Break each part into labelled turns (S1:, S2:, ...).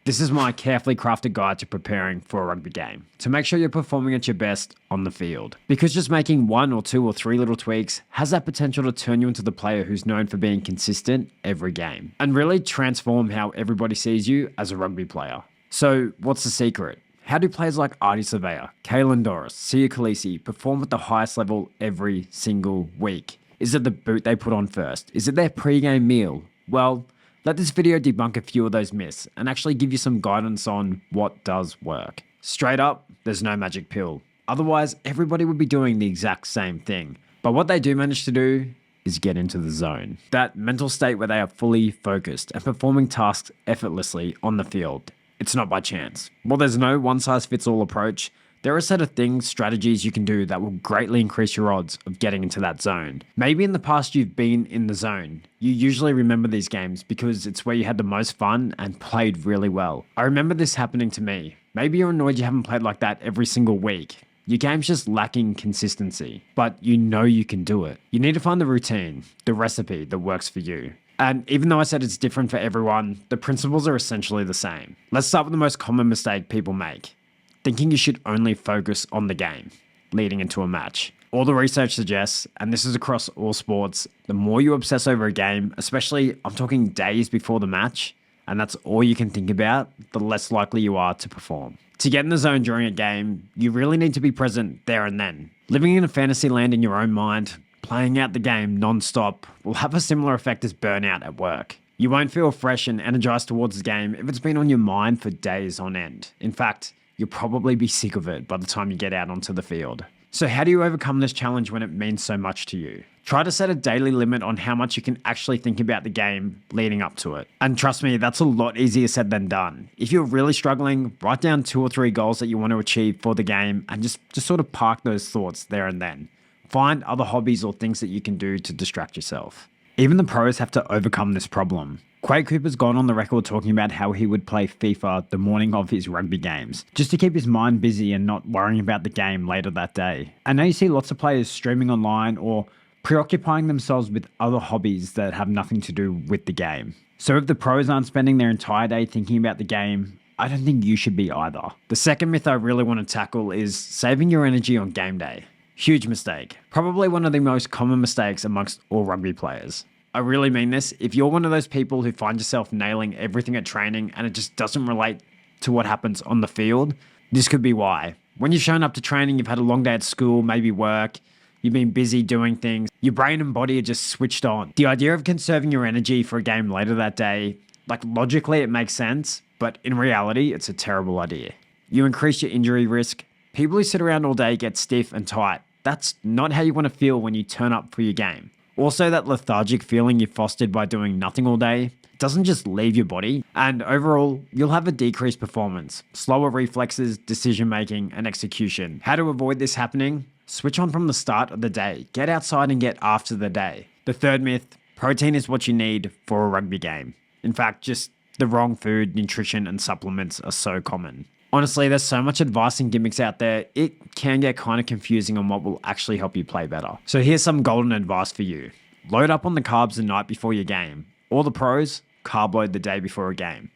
S1: This is my carefully crafted guide to preparing for a rugby game, to make sure you're performing at your best on the field. Because just making 1 or 2 or 3 little tweaks has that potential to turn you into the player who's known for being consistent every game, and really transform how everybody sees you as a rugby player. So what's the secret? How do players like Artie Surveyor, Kalen Doris, Sia Khaleesi perform at the highest level every single week? Is it the boot they put on first? Is it their pre-game meal? Well, let this video debunk a few of those myths and actually give you some guidance on what does work. Straight up, there's no magic pill. Otherwise, everybody would be doing the exact same thing. But what they do manage to do is get into the zone. That mental state where they are fully focused and performing tasks effortlessly on the field. It's not by chance. While there's no one-size-fits-all approach, there are a set of things, strategies you can do that will greatly increase your odds of getting into that zone. Maybe in the past you've been in the zone. You usually remember these games because it's where you had the most fun and played really well. I remember this happening to me. Maybe you're annoyed you haven't played like that every single week. Your game's just lacking consistency, but you know you can do it. You need to find the routine, the recipe that works for you. And even though I said it's different for everyone, the principles are essentially the same. Let's start with the most common mistake people make. Thinking you should only focus on the game leading into a match. All the research suggests, and this is across all sports, the more you obsess over a game, especially I'm talking days before the match, and that's all you can think about, the less likely you are to perform. To get in the zone during a game, you really need to be present there and then. Living in a fantasy land in your own mind, playing out the game non-stop will have a similar effect as burnout at work. You won't feel fresh and energized towards the game if it's been on your mind for days on end. In fact, you'll probably be sick of it by the time you get out onto the field. So how do you overcome this challenge when it means so much to you? Try to set a daily limit on how much you can actually think about the game leading up to it. And trust me, that's a lot easier said than done. If you're really struggling, write down 2 or 3 goals that you want to achieve for the game and just sort of park those thoughts there and then. Find other hobbies or things that you can do to distract yourself. Even the pros have to overcome this problem. Quade Cooper's gone on the record talking about how he would play FIFA the morning of his rugby games, just to keep his mind busy and not worrying about the game later that day. And now you see lots of players streaming online or preoccupying themselves with other hobbies that have nothing to do with the game. So if the pros aren't spending their entire day thinking about the game, I don't think you should be either. The second myth I really want to tackle is saving your energy on game day. Huge mistake. Probably one of the most common mistakes amongst all rugby players. I really mean this. If you're one of those people who find yourself nailing everything at training and it just doesn't relate to what happens on the field, this could be why. When you've shown up to training, you've had a long day at school, maybe work, you've been busy doing things, your brain and body are just switched on. The idea of conserving your energy for a game later that day, like logically it makes sense, but in reality, it's a terrible idea. You increase your injury risk. People who sit around all day get stiff and tight. That's not how you want to feel when you turn up for your game. Also, that lethargic feeling you fostered by doing nothing all day doesn't just leave your body, and overall, you'll have a decreased performance, slower reflexes, decision-making, and execution. How to avoid this happening? Switch on from the start of the day. Get outside and get after the day. The third myth, protein is what you need for a rugby game. In fact, just the wrong food, nutrition, and supplements are so common. Honestly, there's so much advice and gimmicks out there, it can get kind of confusing on what will actually help you play better. So here's some golden advice for you. Load up on the carbs the night before your game. All the pros, carb load the day before a game.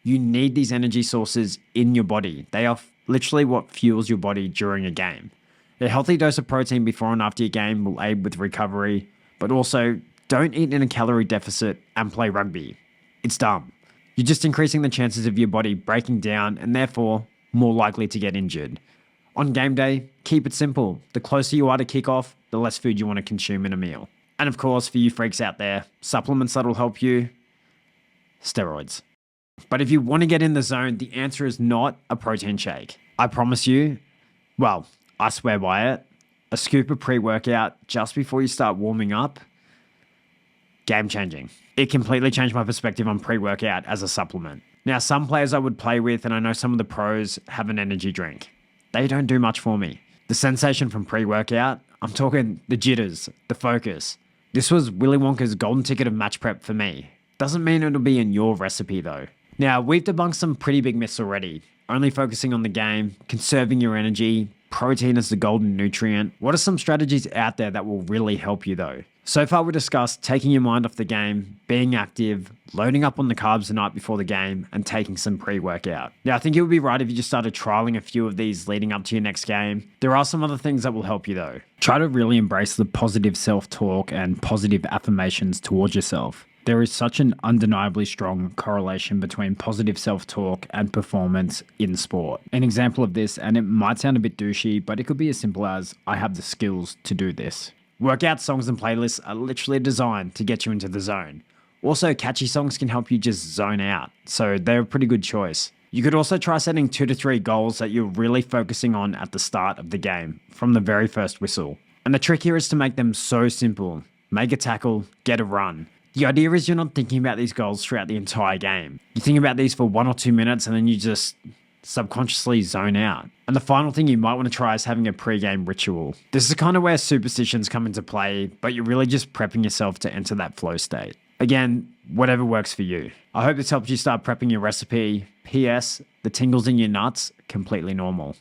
S1: You need these energy sources in your body. They are literally what fuels your body during a game. A healthy dose of protein before and after your game will aid with recovery, but also don't eat in a calorie deficit and play rugby. It's dumb. You're just increasing the chances of your body breaking down and therefore more likely to get injured. On game day, keep it simple. The closer you are to kickoff, the less food you want to consume in a meal. And of course, for you freaks out there, supplements that'll help you, steroids. But if you want to get in the zone, the answer is not a protein shake. I promise you, well, I swear by it, a scoop of pre-workout just before you start warming up, game changing. It completely changed my perspective on pre-workout as a supplement. Now, some players I would play with, and I know some of the pros have an energy drink. They don't do much for me. The sensation from pre-workout, I'm talking the jitters, the focus. This was Willy Wonka's golden ticket of match prep for me. Doesn't mean it'll be in your recipe though. Now, we've debunked some pretty big myths already. Only focusing on the game, conserving your energy, protein is the golden nutrient. What are some strategies out there that will really help you though? So far we discussed taking your mind off the game, being active, loading up on the carbs the night before the game, and taking some pre-workout. Now I think it would be right if you just started trialing a few of these leading up to your next game. There are some other things that will help you though. Try to really embrace the positive self-talk and positive affirmations towards yourself. There is such an undeniably strong correlation between positive self-talk and performance in sport. An example of this, and it might sound a bit douchey, but it could be as simple as, I have the skills to do this. Workout songs and playlists are literally designed to get you into the zone. Also, catchy songs can help you just zone out, so they're a pretty good choice. You could also try setting 2 to 3 goals that you're really focusing on at the start of the game, from the very first whistle. And the trick here is to make them so simple. Make a tackle, get a run. The idea is you're not thinking about these goals throughout the entire game. You think about these for 1 or 2 minutes and then you just subconsciously zone out. And the final thing you might want to try is having a pre-game ritual. This is kind of where superstitions come into play, but you're really just prepping yourself to enter that flow state. Again, whatever works for you. I hope this helps you start prepping your recipe. P.S. The tingles in your nuts, completely normal.